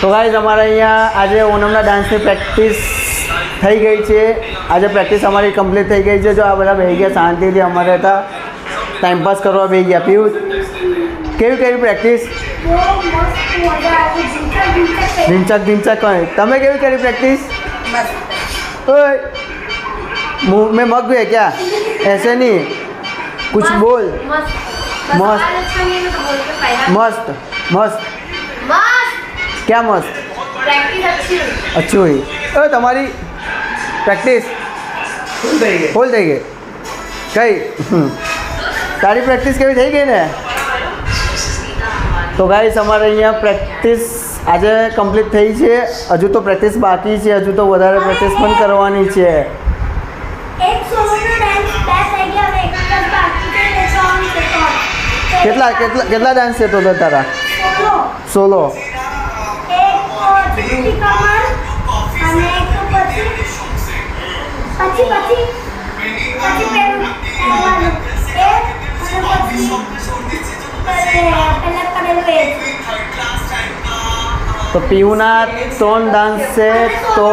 તો ગાઈઝ અમારે અહીંયા આજે ઓનમના ડાન્સની પ્રેક્ટિસ થઈ ગઈ છે. આજે પ્રેક્ટિસ અમારી કમ્પ્લીટ થઈ ગઈ છે. જો આ બધા બેસી ગયા શાંતિથી, અમારે હતા ટાઈમપાસ કરવા બેસી ગયા. પીવું કેવી કરી પ્રેક્ટિસ? ઢીંચક કઈ તમે કેવી કરી પ્રેક્ટિસ? ओए मुंह में मग है क्या? ऐसे नहीं, कुछ बोल. मस्त मस्त मस्त क्या मस्त? अच्छी हुई. ओ तुम्हारी प्रैक्टिस फुल થઈ ગઈ. કઈ તારી પ્રેક્ટિસ કેવી થઈ ગઈ ને? તો ગાઈસ અમારે અહીંયા પ્રેક્ટિસ આજે કમ્પ્લીટ થઈ છે. હજુ તો પ્રેક્ટિસ બાકી છે. હજુ તો વધારે પ્રેક્ટિસ પણ કરવાની છે. કેટલા ડાન્સ છે તો તારા? સોલો. તો પીયુના 3 ડાન્સ છે. તો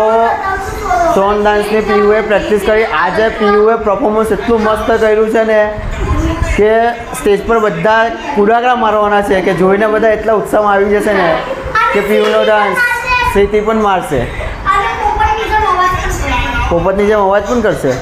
3 ડાન્સની પીયુએ પ્રેક્ટિસ કરી. આજે પીયુએ પરફોર્મન્સ એટલું મસ્ત કર્યું છે ને કે સ્ટેજ પર બધા કુડાકડા મારવાના છે, કે જોઈને બધા એટલા ઉત્સાહમાં આવી જશે ને કે પીયુનો ડાન્સ સીટી પણ મારશે. પોપટની જેમ અવાજ પણ કરશે.